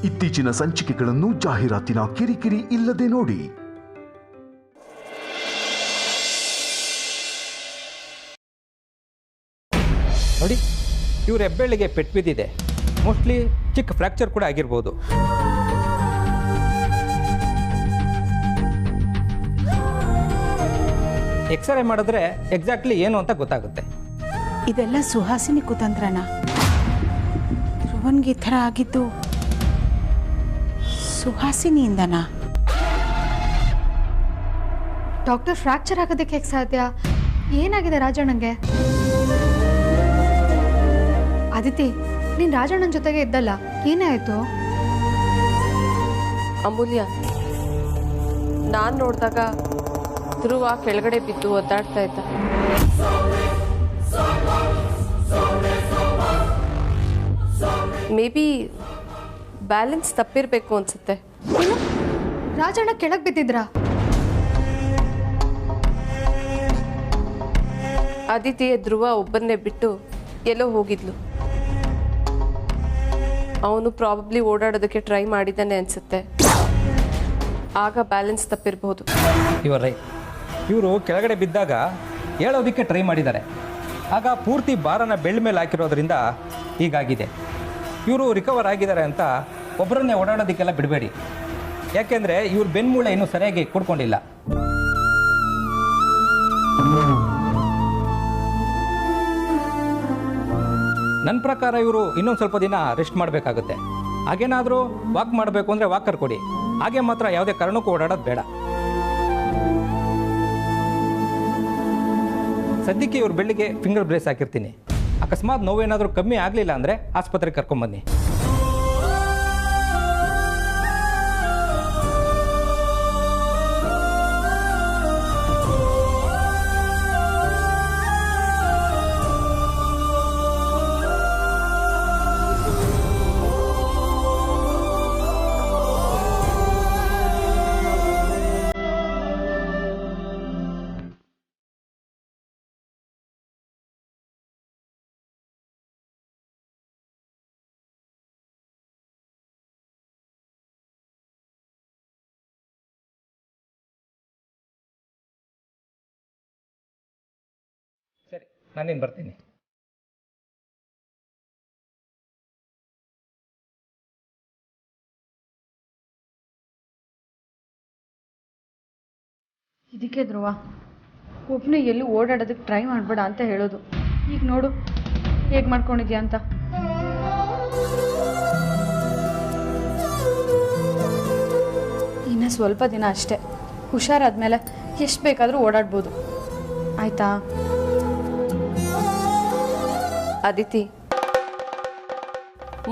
ಇತ್ತೀಚಿನ ಸಂಚಿಕೆಗಳನ್ನು ಜಾಹೀರಾತಿನ ಕಿರಿಕಿರಿ ಇಲ್ಲದೆ ನೋಡಿ. ನೋಡಿ, ಇವ್ರ ಹೆಬ್ಬೆಳ್ಳಿಗೆ ಪೆಟ್ಟು ಬಿದ್ದಿದೆ. ಮೋಸ್ಟ್ಲಿ ಚಿಕ್ಕ ಫ್ರ್ಯಾಕ್ಚರ್ ಕೂಡ ಆಗಿರ್ಬೋದು. ಎಕ್ಸ್ರೇ ಮಾಡಿದ್ರೆ ಎಕ್ಸಾಕ್ಟ್ಲಿ ಏನು ಅಂತ ಗೊತ್ತಾಗುತ್ತೆ. ಇದೆಲ್ಲ ಸುಹಾಸಿನಿ ಕುತಂತ್ರನ. ಧ್ರುವನ್ಗೆ ಈ ಥರ ಆಗಿದ್ದು ಸುಹಾಸಿನಿಯಿಂದನಾ? ಡಾಕ್ಟರ್, ಫ್ರ್ಯಾಕ್ಚರ್ ಆಗೋದಕ್ಕೆ ಹೇಗೆ ಸಾಧ್ಯ? ಏನಾಗಿದೆ ರಾಜಣ್ಣಂಗೆ? ಅದಿತಿ, ನೀನು ರಾಜಣ್ಣನ ಜೊತೆಗೆ ಇದ್ದಲ್ಲ, ಏನೇ ಆಯಿತು? ಅಮೂಲ್ಯ, ನಾನು ನೋಡಿದಾಗ ಧ್ರುವ ಕೆಳಗಡೆ ಬಿದ್ದು ಒದ್ದಾಡ್ತಾ ಇದ್ದ. ಮೇ ಬಿ ಬ್ಯಾಲೆನ್ಸ್ ತಪ್ಪಿರಬೇಕು ಅನ್ಸುತ್ತೆ. ಏನು, ರಾಜಣ್ಣ ಕೆಳಗೆ ಬಿದ್ದಿದ್ರಾ? ಅದಿತಿ ಧ್ರುವ ಒಬ್ಬನ್ನೇ ಬಿಟ್ಟು ಎಲ್ಲೋ ಹೋಗಿದ್ಲು. ಅವನು ಪ್ರಾಬಬ್ಲಿ ಓಡಾಡೋದಕ್ಕೆ ಟ್ರೈ ಮಾಡಿದ್ದಾನೆ ಅನ್ಸುತ್ತೆ. ಆಗ ಬ್ಯಾಲೆನ್ಸ್ ತಪ್ಪಿರಬಹುದು. ಇವರು ಕೆಳಗಡೆ ಬಿದ್ದಾಗ ಹೇಳೋದಕ್ಕೆ ಟ್ರೈ ಮಾಡಿದ್ದಾರೆ. ಆಗ ಪೂರ್ತಿ ಭಾರನ ಬೆಳ್ಳ ಮೇಲೆ ಹಾಕಿರೋದ್ರಿಂದ ಹೀಗಾಗಿದೆ. ಇವರು ರಿಕವರ್ ಆಗಿದ್ದಾರೆ ಅಂತ ಒಬ್ಬರನ್ನೇ ಓಡಾಡೋದಕ್ಕೆಲ್ಲ ಬಿಡಬೇಡಿ. ಯಾಕೆಂದರೆ ಇವ್ರ ಬೆನ್ಮೂಳೆ ಇನ್ನೂ ಸರಿಯಾಗಿ ಕೂಡ್ಕೊಂಡಿಲ್ಲ. ನನ್ನ ಪ್ರಕಾರ ಇವರು ಇನ್ನೊಂದು ಸ್ವಲ್ಪ ದಿನ ರೆಸ್ಟ್ ಮಾಡಬೇಕಾಗುತ್ತೆ. ಹಾಗೇನಾದರೂ ವಾಕ್ ಮಾಡಬೇಕು ಅಂದರೆ ವಾಕರ್ ಕೊಡಿ. ಹಾಗೆ ಮಾತ್ರ ಯಾವುದೇ ಕಾರಣಕ್ಕೂ ಓಡಾಡೋದು ಬೇಡ. ಸದ್ಯಕ್ಕೆ ಇವ್ರ ಬೆಳ್ಳಿಗೆ ಫಿಂಗರ್ ಬ್ರೇಸ್ ಹಾಕಿರ್ತೀನಿ. ಅಕಸ್ಮಾತ್ ನೋವೇನಾದರೂ ಕಮ್ಮಿ ಆಗಲಿಲ್ಲ ಅಂದರೆ ಆಸ್ಪತ್ರೆಗೆ ಕರ್ಕೊಂಬನ್ನಿ. ಸರಿ, ನಾನೇನು ಬರ್ತೀನಿ. ಇದಕ್ಕೆ ಧ್ರುವ ಒಬ್ಬನೇ ಎಲ್ಲೂ ಓಡಾಡೋದಕ್ಕೆ ಟ್ರೈ ಮಾಡಬೇಡ ಅಂತ ಹೇಳೋದು. ಈಗ ನೋಡು ಹೇಗೆ ಮಾಡ್ಕೊಂಡಿದ್ಯಾ ಅಂತ. ಇನ್ನು ಸ್ವಲ್ಪ ದಿನ ಅಷ್ಟೇ. ಹುಷಾರಾದ್ಮೇಲೆ ಎಷ್ಟು ಬೇಕಾದರೂ ಓಡಾಡ್ಬೋದು, ಆಯಿತಾ? ಅದಿತಿ,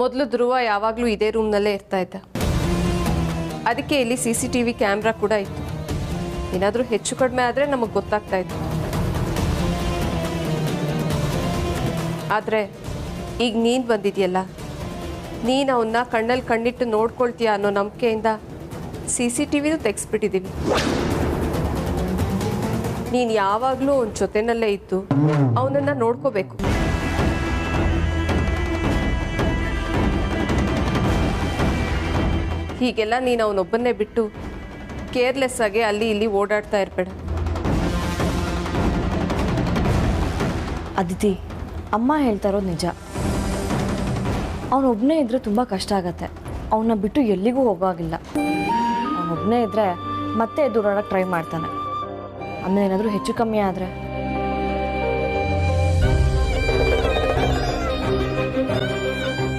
ಮೊದಲು ಧ್ರುವ ಯಾವಾಗಲೂ ಇದೇ ರೂಮ್ನಲ್ಲೇ ಇರ್ತಾ ಇದ್ದ. ಅದಕ್ಕೆ ಇಲ್ಲಿ CCTV ಕ್ಯಾಮ್ರಾ ಕೂಡ ಇತ್ತು. ಏನಾದರೂ ಹೆಚ್ಚು ಕಡಿಮೆ ಆದರೆ ನಮಗೆ ಗೊತ್ತಾಗ್ತಾ ಇತ್ತು. ಆದರೆ ಈಗ ನೀನು ಬಂದಿದೆಯಲ್ಲ, ನೀನು ಅವನ್ನ ಕಣ್ಣಲ್ಲಿ ಕಣ್ಣಿಟ್ಟು ನೋಡ್ಕೊಳ್ತೀಯ ಅನ್ನೋ ನಂಬಿಕೆಯಿಂದ CCTVನೂ ತೆಗೆಸ್ಬಿಟ್ಟಿದ್ದೀವಿ. ನೀನು ಯಾವಾಗಲೂ ಅವನ ಜೊತೆನಲ್ಲೇ ಇದ್ದು ಅವನನ್ನು ನೋಡ್ಕೋಬೇಕು. ಹೀಗೆಲ್ಲ ನೀನು ಅವನೊಬ್ಬನ್ನೇ ಬಿಟ್ಟು ಕೇರ್ಲೆಸ್ ಆಗಿ ಅಲ್ಲಿ ಇಲ್ಲಿ ಓಡಾಡ್ತಾ ಇರಬೇಡ. ಅದಿತಿ, ಅಮ್ಮ ಹೇಳ್ತಾ ಇರೋದು ನಿಜ. ಅವನೊಬ್ಬನೇ ಇದ್ದರೆ ತುಂಬ ಕಷ್ಟ ಆಗತ್ತೆ. ಅವನ್ನ ಬಿಟ್ಟು ಎಲ್ಲಿಗೂ ಹೋಗೋಗಿಲ್ಲ. ಅವನೊಬ್ಬನೇ ಇದ್ದರೆ ಮತ್ತೆ ಎದುರಾಡೋಕ್ಕೆ ಟ್ರೈ ಮಾಡ್ತಾನೆ. ಆಮೇಲೆ ಏನಾದರೂ ಹೆಚ್ಚು ಕಮ್ಮಿ ಆದರೆ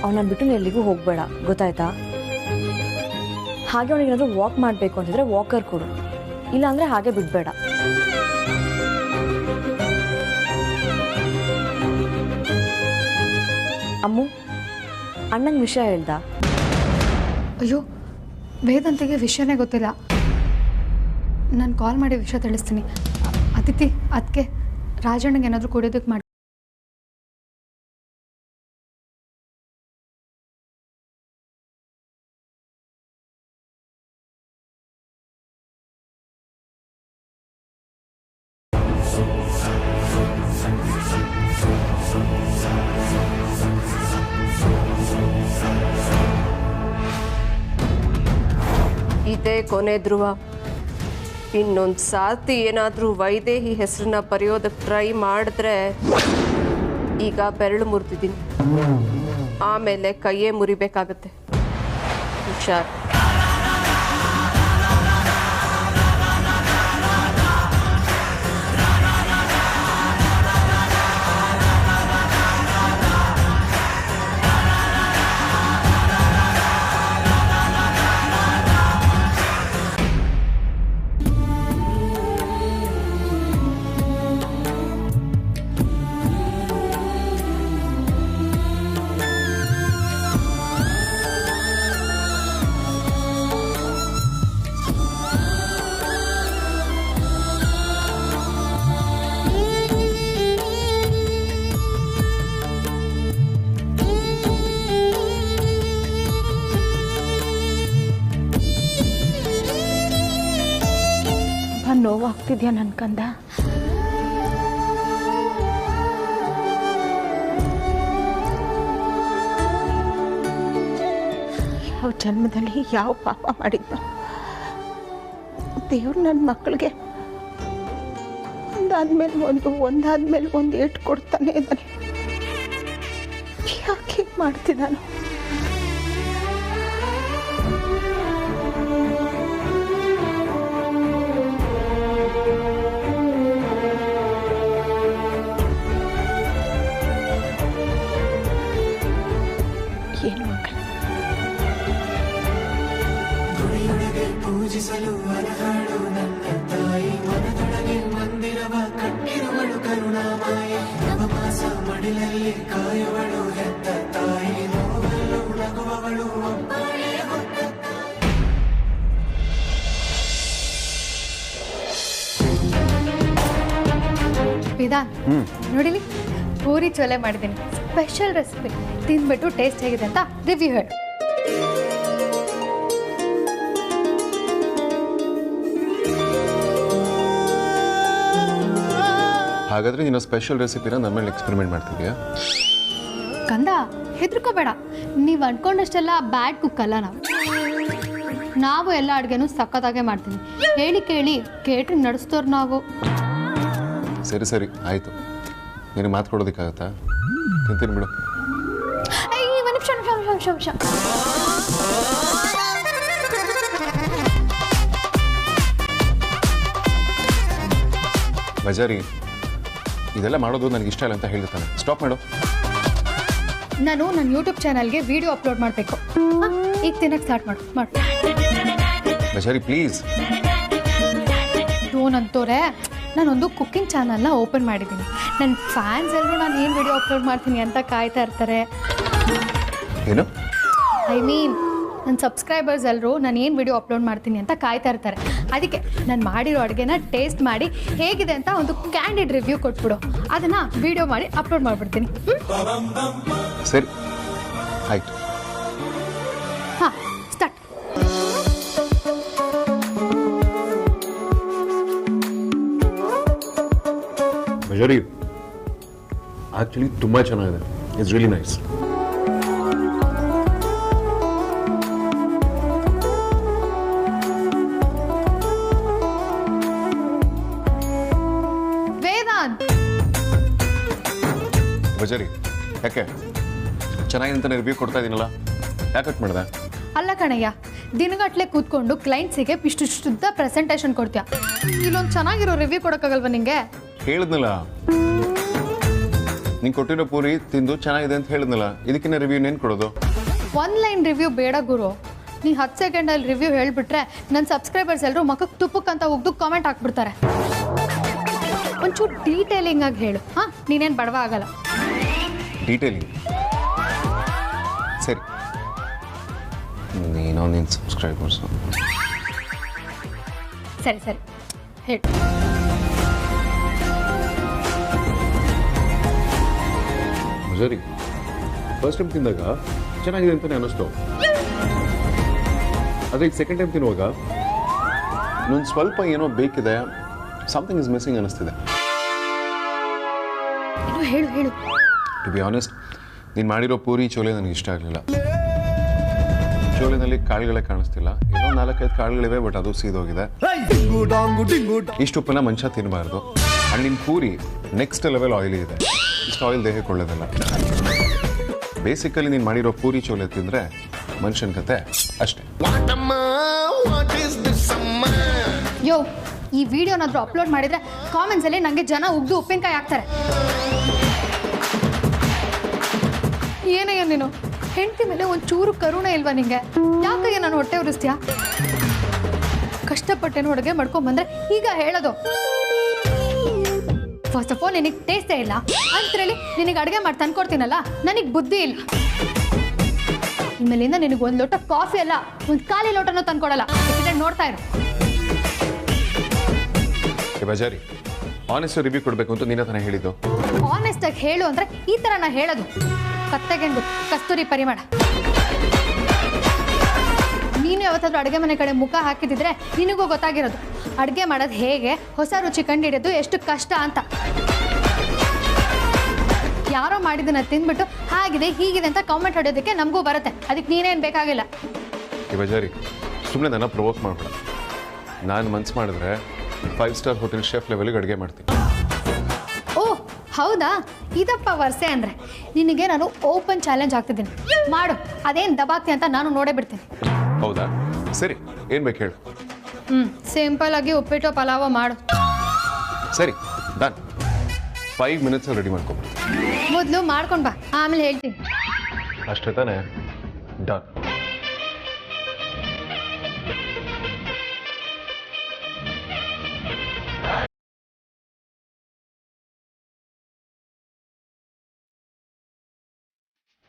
ಅವನ ಬಿಟ್ಟು ಎಲ್ಲಿಗೂ ಹೋಗಬೇಡ, ಗೊತ್ತಾಯ್ತಾ? ಹಾಗೆ ಅವನಿಗೇನಾದರೂ ವಾಕ್ ಮಾಡಬೇಕು ಅಂತಿದ್ರೆ ವಾಕರ್ ಕೊಡು, ಇಲ್ಲಾಂದರೆ ಹಾಗೆ ಬಿಡಬೇಡ. ಅಮ್ಮು, ಅಣ್ಣಂಗೆ ವಿಷಯ ಹೇಳ್ದ? ಅಯ್ಯೋ, ವೇದಾಂತಿಗೆ ವಿಷಯನೇ ಗೊತ್ತಿಲ್ಲ. ನಾನು ಕಾಲ್ ಮಾಡಿ ವಿಷಯ ತಿಳಿಸ್ತೀನಿ. ಅದಿತಿ, ಅದಕ್ಕೆ ರಾಜಣ್ಣಗೆ ಏನಾದರೂ ಕುಡಿಯೋದಕ್ಕೆ ಮಾಡಿ. ಇದೇ ಕೊನೆ ಧ್ರುವ. ಇನ್ನೊಂದು ಸಾತಿ ಏನಾದರೂ ವೈದೇಹಿ ಹೆಸರನ್ನ ಬರೆಯೋದಕ್ಕೆ ಟ್ರೈ ಮಾಡಿದ್ರೆ ಈಗ ಬೆರಳು ಮುರಿದಿದ್ದೀನಿ, ಆಮೇಲೆ ಕೈಯೇ ಮುರಿಬೇಕಾಗತ್ತೆ. ಹುಷಾರ್. ನೋವಾಗ್ತಿದ್ಯಾ ನನ್ನ ಕಂದ? ಯಾವ ಜನ್ಮದಲ್ಲಿ ಯಾವ ಪಾಪ ಮಾಡಿದ್ನೋ ದೇವ್ರು ನನ್ನ ಮಕ್ಕಳಿಗೆ ಒಂದಾದ್ಮೇಲೆ ಒಂದು ಏಟು ಕೊಡ್ತಾನೆ ಇದ್ದಾನೆ. ಯಾಕೆ ಮಾಡ್ತಿದ್ದಾನೋ? ಏನು ಮಕ್ಕಳು ಪೂಜಿಸಲು ಅರಹಾಡು ನನ್ನ ತಾಯಿ, ಮನದೊಳಗೆ ಮಂದಿರವ ಕಟ್ಟಿರುವಳು ಕರುಣಾಮಾಯಿ, ನವಮಾಸ ಮಡಿಲಲ್ಲಿ ಕಾಯುವಳು ಹೆತ್ತ ತಾಯಿ, ನೋವಲು ನಗುವವಳು ಒಬ್ಬಳೇ ಹೊತ್ತ ವಿಧಾನ್ ನೋಡಿಲಿ, ಪೂರಿ ಚೋಲೆ ಮಾಡಿದ್ದೀನಿ, ಸ್ಪೆಷಲ್ ರೆಸಿಪಿ. ತಿಂದ್ಬಿಟ್ಟು ಟೇಸ್ಟ್ ಹೇಗಿದೆ ಅಂತ ರಿವ್ಯೂ ಹೇಳು. ಹಾಗಾದ್ರೆ ನೀನು ಸ್ಪೆಷಲ್ ರೆಸಿಪಿನ ನಮ್ಮ ಮೇಲೆ ಎಕ್ಸ್ಪೆರಿಮೆಂಟ್ ಮಾಡ್ತಿದ್ಯಾ? ಕಂದ, ಹೆದರ್ಕೋಬೇಡ. ನೀವು ಅನ್ಕೊಂಡಷ್ಟೆಲ್ಲ ಬ್ಯಾಡ್ ಕುಕ್ ಅಲ್ಲ ನಾವು ಎಲ್ಲ ಅಡುಗೆನೂ ಸಖತ್ತಾಗೆ ಮಾಡ್ತೀವಿ. ಹೇಳಿ ಕೇಳಿ ಕೇಟ್ರಿಂಗ್ ನಡೆಸ್ತೋರು ನಾವು. ಸರಿ ಸರಿ ಆಯಿತು, ನಿನಗೆ ಮಾತು ಕೊಡೋದಕ್ಕಾಗತ್ತಾ? ತಿಂತೀನಿ ಬಿಡು. ನಿಮಿಷ ಬಜಾರಿ, ಇದೆಲ್ಲ ಮಾಡೋದು ನನಗೆ ಇಷ್ಟ ಇಲ್ಲ ಅಂತ ಹೇಳ್ತಾನೆ. ಸ್ಟಾಪ್ ಮಾಡು. ನಾನು ನನ್ನ ಯೂಟ್ಯೂಬ್ ಚಾನಲ್ಗೆ ವಿಡಿಯೋ ಅಪ್ಲೋಡ್ ಮಾಡಬೇಕು. ಈಗ ತಿನ್ನಕ್ಕೆ ಸ್ಟಾರ್ಟ್ ಮಾಡು. ಬಜಾರಿ ಪ್ಲೀಸ್. ಅಂತೋರೆ, ನಾನೊಂದು ಕುಕ್ಕಿಂಗ್ ಚಾನಲ್ನ ಓಪನ್ ಮಾಡಿದ್ದೀನಿ. ನನ್ನ ಫ್ಯಾನ್ಸ್ ಎಲ್ಲರೂ ನಾನು ಏನು ವಿಡಿಯೋ ಅಪ್ಲೋಡ್ ಮಾಡ್ತೀನಿ ಅಂತ ಕಾಯ್ತಾ ಇರ್ತಾರೆ. ಏನು? ಐ ಮೀನ್ ನನ್ನ ಸಬ್ಸ್ಕ್ರೈಬರ್ಸ್ ಎಲ್ಲರೂ ನಾನು ಏನು ವಿಡಿಯೋ ಅಪ್ಲೋಡ್ ಮಾಡ್ತೀನಿ ಅಂತ ಕಾಯ್ತಾ ಇರ್ತಾರೆ. ಅದಕ್ಕೆ ನಾನು ಮಾಡಿರೋ ಅಡುಗೆನ ಟೇಸ್ಟ್ ಮಾಡಿ ಹೇಗಿದೆ ಅಂತ ಒಂದು ಕ್ಯಾಂಡಿಡ್ ರಿವ್ಯೂ ಕೊಟ್ಬಿಡು. ಅದನ್ನು ವಿಡಿಯೋ ಮಾಡಿ ಅಪ್ಲೋಡ್ ಮಾಡಿಬಿಡ್ತೀನಿ. ಸರಿ ಆಯಿತು. ಹಾಂ, ಸ್ಟಾರ್ಟ್. ಬಜಾರಿ ಆ್ಯಕ್ಚುಲಿ ತುಂಬ ಚೆನ್ನಾಗಿದೆ. It's really nice. ಬಜಾರಿ ಯಾಕೆ ಚೆನ್ನಾಗಿದೆ ಅಂತ ರಿವ್ಯೂ ಕೊಡ್ತಾ ಇದ್ದೀನಲ್ಲ, ಯಾಕೆ ಕಟ್ ಮಾಡಿದೆ? ಅಲ್ಲ ಕಣಯ್ಯ, ದಿನಗಟ್ಟಲೆ ಕೂತ್ಕೊಂಡು ಕ್ಲೈಂಟ್ಸಿಗೆ ಇಷ್ಟುದ್ದ ಪ್ರೆಸೆಂಟೇಷನ್ ಕೊಡ್ತೀಯ. ಇಲ್ಲೊಂದು ಚೆನ್ನಾಗಿರೋ ರಿವ್ಯೂ ಕೊಡೋಕ್ಕಾಗಲ್ವ ನಿಂಗೆ? ಹೇಳಿದ್ನಲ್ಲ, ನೀನು ಕೊಟ್ಟಿರೋ ಪೂರಿ ತಿಂದು ಚೆನ್ನಾಗಿದೆ ಅಂತ ಹೇಳಿದ್ನಲ್ಲ, ಇದಕ್ಕಿನ್ನ ರಿವ್ಯೂ ಏನು ಕೊಡೋದು? ಒಂದು ಲೈನ್ ರಿವ್ಯೂ ಬೇಡ ಗುರು. ನೀ 10 ಸೆಕೆಂಡಲ್ಲಿ ರಿವ್ಯೂ ಹೇಳಿಬಿಟ್ರೆ ನನ್ನ ಸಬ್ಸ್ಕ್ರೈಬರ್ಸ್ ಎಲ್ಲರೂ ಮಕ್ಕಕ್ಕೆ ತುಪ್ಪಕ್ಕಂತ ಹೋಗ್ದು ಕಾಮೆಂಟ್ ಹಾಕ್ಬಿಡ್ತಾರೆ. ಒಂಚೂರು ಡೀಟೇಲಿಂಗ್ ಆಗಿ ಹೇಳು. ಹಾಂ, ನೀನೇನು ಬಡವ ಆಗಲ್ಲ. ಡೀಟೇಲಿಂಗ್ ಸರಿ, ನೀನೋ ನಿನ್ನ ಸಬ್ಸ್ಕ್ರೈಬರ್ಸು. ಸರಿ ಸರಿ ಹೇಳು. ಸರಿ, ಫಸ್ಟ್ ಟೈಮ್ ತಿಂದಾಗ ಚೆನ್ನಾಗಿದೆ ಅಂತಲೇ ಅನ್ನಿಸ್ತು. ಆದರೆ ಈಗ ಸೆಕೆಂಡ್ ಟೈಮ್ ತಿನ್ನುವಾಗ ಇನ್ನೊಂದು ಸ್ವಲ್ಪ ಏನೋ ಬೇಕಿದೆ, ಸಮಥಿಂಗ್ ಇಸ್ ಮಿಸ್ಸಿಂಗ್ ಅನ್ನಿಸ್ತಿದೆ. ಹೇಳು ಹೇಳು. ಟು ಬಿ ಆನೆಸ್ಟ್, ನೀನು ಮಾಡಿರೋ ಪೂರಿ ಚೋಲೆ ನನಗೆ ಇಷ್ಟ ಆಗಲಿಲ್ಲ. ಚೋಲಿನಲ್ಲಿ ಕಾಳುಗಳೇ ಕಾಣಿಸ್ತಿಲ್ಲ, ಏನೋ 4-5 ಕಾಳುಗಳಿವೆ, ಬಟ್ ಅದು ಸೀದೋಗಿದೆ. ಇಷ್ಟು ಉಪ್ಪನ್ನ ಮನುಷ್ಯ ತಿನ್ನಬಾರ್ದು. ಅಂಡ್ ನಿನ್ನ ಪೂರಿ ನೆಕ್ಸ್ಟ್ ಲೆವೆಲ್ ಆಯಿಲಿ ಇದೆ, ಇಷ್ಟು ಆಯಿಲ್ ದೇಹಕ್ಕೆ ಒಳ್ಳೇದಲ್ಲ. ಬೇಸಿಕಲಿ ನೀನು ಮಾಡಿರೋ ಪೂರಿ ಚೋಲೆ ತಿಂದರೆ ಮನುಷ್ಯನ ಕತೆ ಅಷ್ಟೇ. ಯೋ, ಈ ವಿಡಿಯೋನಾದರೂ ಅಪ್ಲೋಡ್ ಮಾಡಿದರೆ ಕಾಮೆಂಟ್ಸಲ್ಲಿ ನನಗೆ ಜನ ಉಗ್ದು ಉಪ್ಪಿನಕಾಯಿ ಹಾಕ್ತಾರೆ. ಏನಯ್ಯ ನೀನು ಹೆಂಡತಿ ಮೇಲೆ ಒಂದು ಚೂರು ಕರುಣೆ ಇಲ್ವಾ ನಿಂಗೆ? ಯಾಕಯ್ಯ ನಾನು ಹೊಟ್ಟೆ ಉರಿಸ್ತೀಯಾ? ಕಷ್ಟಪಟ್ಟೇನು ಅಡುಗೆ ಮಾಡ್ಕೊಂಬಂದ್ರೆ ಈಗ ಹೇಳೋದು. ಫಸ್ಟ್ ಆಫ್ ಆಲ್ ನಿನಗೆ ಟೇಸ್ಟೇ ಇಲ್ಲ ಅಂತೇಳಿ ನಿನಗೆ ಅಡುಗೆ ಮಾಡಿ ತಂದ್ಕೊಡ್ತೀನಲ್ಲ, ನನಗೆ ಬುದ್ಧಿ ಇಲ್ಲ. ಇನ್ಮೇಲಿಂದ ನಿನಗೆ ಒಂದು ಲೋಟ ಕಾಫಿ ಅಲ್ಲ, ಒಂದು ಖಾಲಿ ಲೋಟನೂ ತಂದ್ಕೊಡಲ್ಲ. ನೋಡ್ತಾ ಇರು. ಬಜಾರಿ, ಆನೆಸ್ಟ್ ರಿವ್ಯೂ ಕೊಡಬೇಕು ಅಂತ ನೀನೇ ತಾನೇ ಹೇಳಿದ್ದು. ಆನೆಸ್ಟ್ ಆಗಿ ಹೇಳು ಅಂದ್ರೆ ಈ ಥರ ನಾ ಹೇಳೋದು. ಕತ್ತೆಗೆ ಗೊತ್ತು ಕಸ್ತೂರಿ ಪರಿಮಳ. ನೀನು ಯಾವತ್ತಾದ್ರೂ ಅಡುಗೆ ಮನೆ ಕಡೆ ಮುಖ ಹಾಕಿದಿದ್ರೆ ನಿನಗೂ ಗೊತ್ತಾಗಿರೋದು ಅಡುಗೆ ಮಾಡೋದು ಹೇಗೆ, ಹೊಸ ರುಚಿ ಕಂಡಿಡಿಯೋದು ಎಷ್ಟು ಕಷ್ಟ ಅಂತ. ಯಾರೋ ಮಾಡಿದ್ದನ್ನ ತಿಂದ್ಬಿಟ್ಟು ಹಾಗಿದೆ ಹೀಗಿದೆ ಅಂತ ಕಾಮೆಂಟ್ ಹೊಡೆಯೋದಕ್ಕೆ ನಮಗೂ ಬರುತ್ತೆ. ಅದಕ್ಕೆ ನೀನೇನು ಬೇಕಾಗಿಲ್ಲ. ಬಜಾರಿ, ಸುಮ್ಮನೆ ನನ್ನ ಪ್ರವೋಕ್ ಮಾಡಬೇಡ. ನಾನು ಮನ್ಸು ಮಾಡಿದ್ರೆ 5 ಸ್ಟಾರ್ ಹೋಟೆಲ್ ಶೆಫ್ ಲೆವೆಲ್ಗೆ ಅಡುಗೆ ಮಾಡ್ತೀನಿ. ಓ ಹೌದಾ, ಇದಪ್ಪ ವರ್ಷೆ ಅಂದರೆ ನಿನಗೆ ನಾನು ಓಪನ್ ಚಾಲೆಂಜ್ ಆಗ್ತಿದ್ದೀನಿ. ಮಾಡು, ಅದೇನು ದಬಾಕ್ತಿ ಅಂತ ನಾನು ನೋಡೇ ಬಿಡ್ತೀನಿ. ಹೌದಾ, ಸರಿ, ಏನು ಬೇಕು ಹೇಳು. ಸಿಂಪಲ್ ಆಗಿ ಉಪ್ಪಿಟ್ಟು ಪಲಾವ ಮಾಡು. ಸರಿ, ಡನ್. 5 minutes ready ಮಾಡ್ಕೊಬಿಡ್ತೀನಿ. ಮೊದಲು ಮಾಡ್ಕೊಂಡು ಬಾ, ಆಮೇಲೆ ಹೇಳ್ತೀನಿ. ಅಷ್ಟೇ ತಾನೇ? ಡನ್.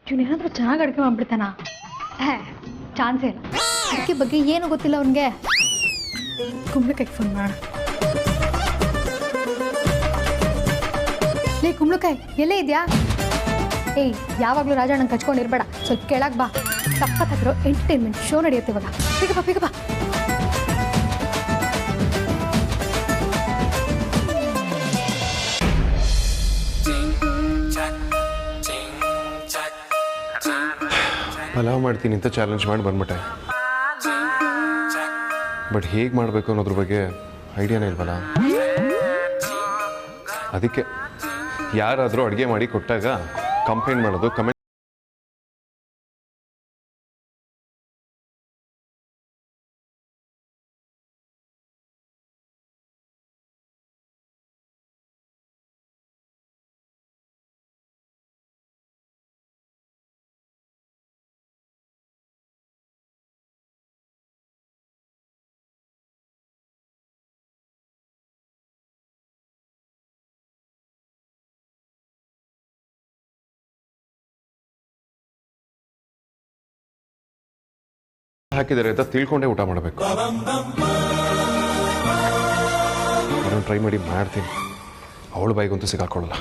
ಇವನೇನಾದ್ರೂ ಚೆನ್ನಾಗಿ ಅಡುಗೆ ಮಾಡ್ಬಿಡ್ತಾನ? ಚಾನ್ಸೇ ಇಲ್ಲ. ಅಡುಗೆ ಬಗ್ಗೆ ಏನು ಗೊತ್ತಿಲ್ಲ ಅವನಿಗೆ. ಕುಂಬಳಕಾಯಿ ಫೋನ್ ಮಾಡ. ಲೇ ಕುಂಬಳಕಾಯಿ, ಎಲ್ಲೇ ಇದೆಯಾ? ಏಯ್, ಯಾವಾಗಲೂ ರಾಜಣ್ಣನ ಕಚ್ಕೊಂಡಿರ್ಬೇಡ, ಸ್ವಲ್ಪ ಕೆಳಗೆ ಬಾ. ತಪ್ಪತ್ತಾಗಿರೋ ಎಂಟರ್ಟೈನ್ಮೆಂಟ್ ಶೋ ನಡೆಯುತ್ತೆ ಇವಾಗ. ಬೇಗ ಬಾ. ಪಲಾವ್ ಮಾಡ್ತೀನಿ ಅಂತ ಚಾಲೆಂಜ್ ಮಾಡಿ ಬಂದ್ಬಿಟ್ಟೆ, ಬಟ್ ಹೇಗೆ ಮಾಡಬೇಕು ಅನ್ನೋದ್ರ ಬಗ್ಗೆ ಐಡಿಯಾನೇ ಇಲ್ವಲ್ಲ. ಅದಕ್ಕೆ ಯಾರಾದರೂ ಅಡುಗೆ ಮಾಡಿ ಕೊಟ್ಟಾಗ ಕಂಪ್ಲೇಂಟ್ ಮಾಡೋದು, ಕಮೆಂಟ್ ಹಾಕಿದ್ದಾರೆ ಅಂತ ತಿಳ್ಕೊಂಡೇ ಊಟ ಮಾಡಬೇಕು. ನಾನು ಟ್ರೈ ಮಾಡಿ ಮಾಡ್ತೀನಿ, ಅವಳು ಬಾಯಿಗಂತೂ ಸಿಗಾಕೊಳ್ಳಲ್ಲ.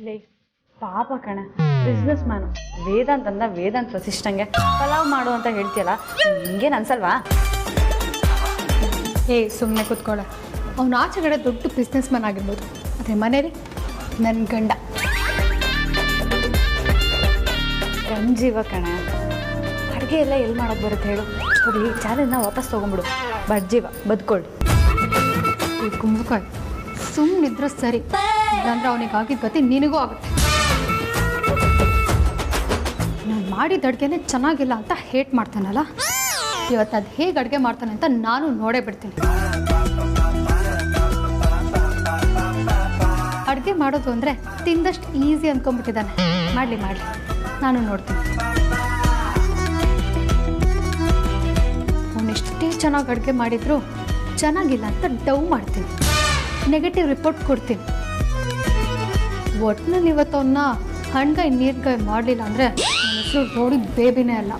ಲೇ ಪಾಪ ಕಣ, ಬಿಸ್ನೆಸ್ ಮ್ಯಾನು. ವೇದಾಂತ ವೇದಾಂತ್ ಪ್ರತಿಷ್ಠಂಗೆ ಪಲಾವ್ ಮಾಡು ಅಂತ ಹೇಳ್ತೀಯಲ್ಲ, ಹಿಂಗೇನು ಅನ್ಸಲ್ವಾ? ಸುಮ್ಮನೆ ಕೂತ್ಕೊಳ್ಳ. ಅವ್ನು ಆಚೆಗಡೆ ದೊಡ್ಡ ಬಿಸ್ನೆಸ್ ಮ್ಯಾನ್ ಆಗಿರ್ಬೋದು, ಅದೇ ಮನೇಲಿ ನನ್ನ ಗಂಡ ರಂಜೀವ ಕಣ. ಅಡುಗೆ ಎಲ್ಲ ಎಲ್ಲಿ ಮಾಡೋದು ಬರುತ್ತೆ ಹೇಳು? ಹೋಗಿ ಚಾಲೆಂಜ್ನ ವಾಪಸ್ ತೊಗೊಂಬಿಡು. ಬಡ್ಜೀವ ಬದುಕೊಳ್ಳಿ. ಈ ಕುಂಬಳಕಾಯಿ ಸುಮ್ಮನಿದ್ರೆ ಸರಿ, ಇಲ್ಲಾಂದ್ರೆ ಅವನಿಗೆ ಆಗಿದ್ದ ಗತಿ ನಿನಗೂ ಆಗುತ್ತೆ. ನಾನು ಮಾಡಿದ ಅಡುಗೆನೇ ಚೆನ್ನಾಗಿಲ್ಲ ಅಂತ ಹೇಟ್ ಮಾಡ್ತಾನಲ್ಲ, ಇವತ್ತು ಅದು ಹೇಗೆ ಅಡುಗೆ ಮಾಡ್ತಾನೆ ಅಂತ ನಾನು ನೋಡೇ ಬಿಡ್ತೀನಿ. ಅಡುಗೆ ಮಾಡೋದು ಅಂದರೆ ತಿಂದಷ್ಟು ಈಸಿ ಅಂದ್ಕೊಂಡ್ಬಿಟ್ಟಿದ್ದಾನೆ. ಮಾಡಲಿ ನಾನು ನೋಡ್ತೀನಿ. ಚೆನ್ನಾಗಿ ಅಡುಗೆ ಮಾಡಿದ್ರು ಚೆನ್ನಾಗಿಲ್ಲ ಅಂತ ಡವ್ ಮಾಡ್ತೀನಿ, ನೆಗೆಟಿವ್ ರಿಪೋರ್ಟ್ ಕೊಡ್ತೀನಿ. ಒಟ್ಟಿನಲ್ಲಿ ಇವತ್ತು ಅವನ್ನ ಹಣ್ಗಾಯಿ ನೀರ್ಗಾಯಿ ಮಾಡಲಿಲ್ಲ ಅಂದರೆ ನನ್ನ ಹೆಸರು ನೋಡಿ ಬೇಬಿನೇ ಅಲ್ಲ.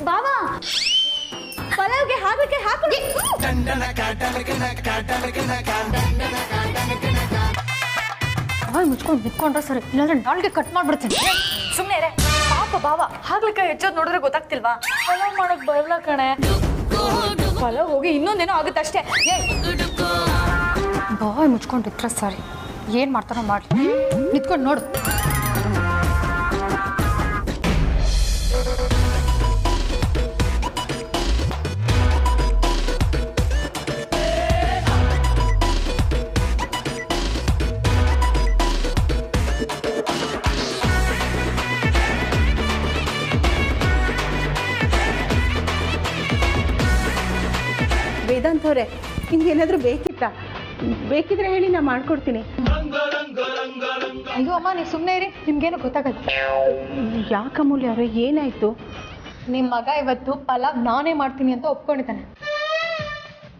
ಬಾಬಾ ಪಲಾವ್ಗೆ ಹಾಕಕ್ಕೆ ಹಾಕಿ ಮುಚ್ಕೊಂಡು ನಿಂತ್ಕೊಂಡ್ರೆ ಸರಿ, ಇಲ್ಲಾಂದ್ರೆ ನಾಲ್ಗೆ ಕಟ್ ಮಾಡ್ಬಿಡ್ತೀನಿ. ಸುಮ್ಮನೆ ಪಾಪ ಬಾವ ಹಾಗ್ಲಿಕಾಯಿ ಹೆಚ್ಚೋದು ನೋಡಿದ್ರೆ ಗೊತ್ತಾಗ್ತಿಲ್ವಾ? ಪಲಾವ್ ಮಾಡಕ್ ಬರಲ್ಲ ಕಣೆ. ಪಲಾವ್ ಹೋಗಿ ಇನ್ನೊಂದೇನೋ ಆಗುತ್ತೆ ಅಷ್ಟೇ. ಬಾಯ್ ಮುಚ್ಕೊಂಡಿಟ್ರೆ ಸರಿ, ಏನು ಮಾಡ್ತಾರೋ ಮಾಡಲಿ, ನಿಂತ್ಕೊಂಡು ನೋಡು. ವೇದಾಂತ್ ಅವರೇ, ನಿಮ್ಗೇನಾದರೂ ಬೇಕಿದ್ರೆ ಹೇಳಿ ನಾ ಮಾಡ್ಕೊಡ್ತೀನಿ. ಅಯ್ಯೋ ಅಮ್ಮ, ನೀವು ಸುಮ್ಮನೆ ಇರಿ, ನಿಮ್ಗೇನು ಗೊತ್ತಾಗಲ್ಲ. ಯಾಕಮೂಲ್ಯ ಅವರೇ, ಏನಾಯಿತು? ನಿಮ್ಮ ಮಗ ಇವತ್ತು ಪಲಾವ್ ನಾನೇ ಮಾಡ್ತೀನಿ ಅಂತ ಒಪ್ಕೊಂಡಿದ್ದಾನೆ.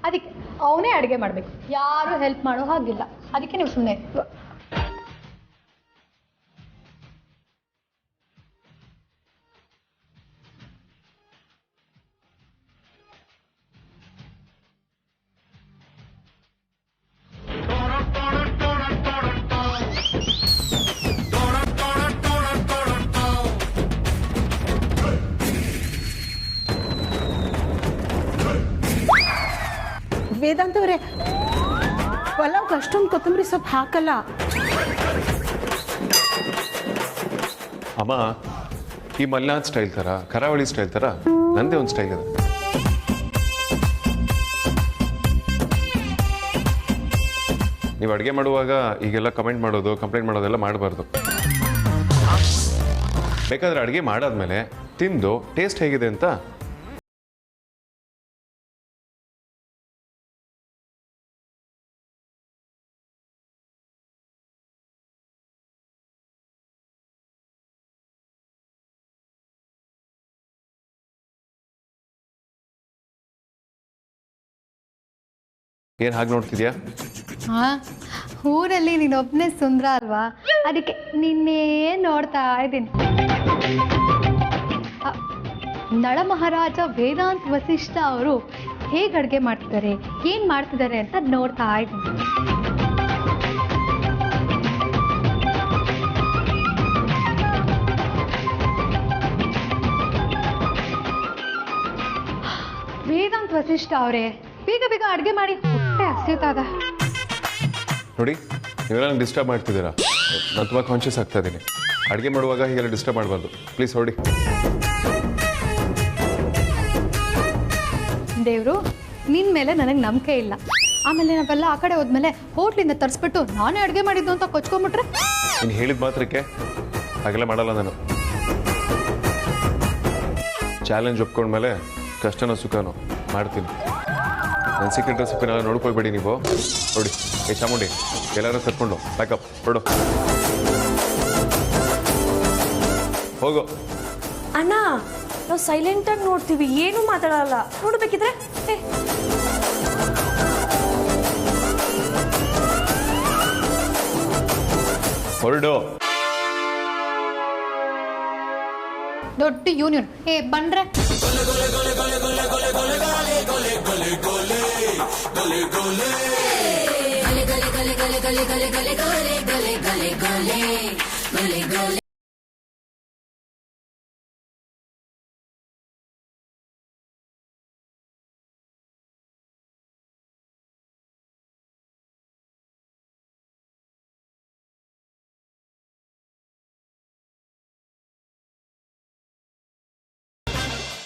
ಅದಕ್ಕೆ ಅವನೇ ಅಡುಗೆ ಮಾಡಬೇಕು, ಯಾರು ಹೆಲ್ಪ್ ಮಾಡೋ ಹಾಗಿಲ್ಲ. ಅದಕ್ಕೆ ನೀವು ಸುಮ್ಮನೆ ಇರಿ. ವೇದಾಂತ್ ಅವರೇ, ಪಲಾವ್ಗೆ ಅಷ್ಟೊಂದು ಕೊತ್ತಂಬರಿ ಸೊಪ್ಪು ಹಾಕಲ್ಲ. ಅಮ್ಮ, ಈ ಮಲ್ನಾಡ್ ಸ್ಟೈಲ್ ಥರ, ಕರಾವಳಿ ಸ್ಟೈಲ್ ಥರ ನಂದೇ ಒಂದು ಸ್ಟೈಲ್ ಇದೆ. ನೀವು ಅಡುಗೆ ಮಾಡುವಾಗ ಈಗೆಲ್ಲ ಕಮೆಂಟ್ ಮಾಡೋದು, ಕಂಪ್ಲೇಂಟ್ ಮಾಡೋದೆಲ್ಲ ಮಾಡಬಾರ್ದು. ಬೇಕಾದ್ರೆ ಅಡುಗೆ ಮಾಡಾದ್ಮೇಲೆ ತಿಂದು ಟೇಸ್ಟ್ ಹೇಗಿದೆ ಅಂತ ಏನು ಹಾಗೆ ನೋಡ್ತಿದ್ಯಾ? ಹಾಂ, ಊರಲ್ಲಿ ನೀನೊಬ್ಬನೇ ಸುಂದರ ಅಲ್ವಾ, ಅದಕ್ಕೆ ನಿನ್ನೇ ನೋಡ್ತಾ ಇದ್ದೀನಿ. ನಳ ಮಹಾರಾಜ ವೇದಾಂತ್ ವಸಿಷ್ಠ ಅವರು ಹೇಗೆ ಅಡುಗೆ ಮಾಡ್ತಿದ್ದಾರೆ, ಏನು ಮಾಡ್ತಿದ್ದಾರೆ ಅಂತ ನೋಡ್ತಾ ಇದ್ದೀನಿ. ವೇದಾಂತ್ ವಸಿಷ್ಠ ಅವರೇ, ಬೇಗ ಬೇಗ ಅಡುಗೆ ಮಾಡಿ, ಹೊಟ್ಟೆ ಹಸಿತಾದ. ನೋಡಿ, ನೀವೆಲ್ಲ ನಂಗೆ ಡಿಸ್ಟರ್ಬ್ ಮಾಡ್ತಿದ್ದೀರಾ. ನಾನು ತುಂಬ ಕಾನ್ಷಿಯಸ್ ಆಗ್ತಾ ಇದ್ದೀನಿ. ಅಡುಗೆ ಮಾಡುವಾಗ ಹೀಗೆಲ್ಲ ಡಿಸ್ಟರ್ಬ್ ಮಾಡಬಾರ್ದು. ಪ್ಲೀಸ್ ಹೊರಡಿ. ದೇವರು, ನಿನ್ನ ಮೇಲೆ ನನಗೆ ನಂಬಿಕೆ ಇಲ್ಲ. ಆಮೇಲೆ ನಾವೆಲ್ಲ ಆ ಕಡೆ ಹೋದ್ಮೇಲೆ ಹೋಟ್ಲಿಂದ ತರಿಸ್ಬಿಟ್ಟು ನಾನೇ ಅಡುಗೆ ಮಾಡಿದ್ದು ಅಂತ ಕೊಚ್ಕೊಂಬಿಟ್ರೆ ನೀನು ಹೇಳಿದ ಮಾತ್ರಕ್ಕೆ ಹಾಗೆಲ್ಲ ಮಾಡಲ್ಲ ನಾನು. ಚಾಲೆಂಜ್ ಒಪ್ಕೊಂಡ್ಮೇಲೆ ಕಷ್ಟನೋ ಸುಖನೋ ಮಾಡ್ತೀನಿ. ನನ್ನ ಸೀಕ್ರೆಟ್ ರೆಸಿಪಿನೆಲ್ಲ ನೋಡ್ಕೊಳ್ಬೇಡಿ ನೀವು. ನೋಡಿ, ಏ ಚಾಮುಂಡಿ, ಎಲ್ಲರೂ ಕರ್ಕೊಂಡು ಪ್ಯಾಕಪ್ ಹೊರಡು, ಹೋಗು. ಅಣ್ಣ, ನಾವು ಸೈಲೆಂಟಾಗಿ ನೋಡ್ತೀವಿ, ಏನೂ ಮಾತಾಡಲ್ಲ. ನೋಡ್ಬೇಕಿದ್ರೆ ಹೊರಡು. ದೊಡ್ಡ ಯೂನಿಯನ್ ಬಂದ್ರೆ ಗಲೆ ಗಲೆ ಗಲೆ ಗಲೆ ಗಲೆ ಗಲೆ ಗಲೆ ಗಲೆ ಗಲೆ ಗಲೆ ಗಲೆ ಗಲೆ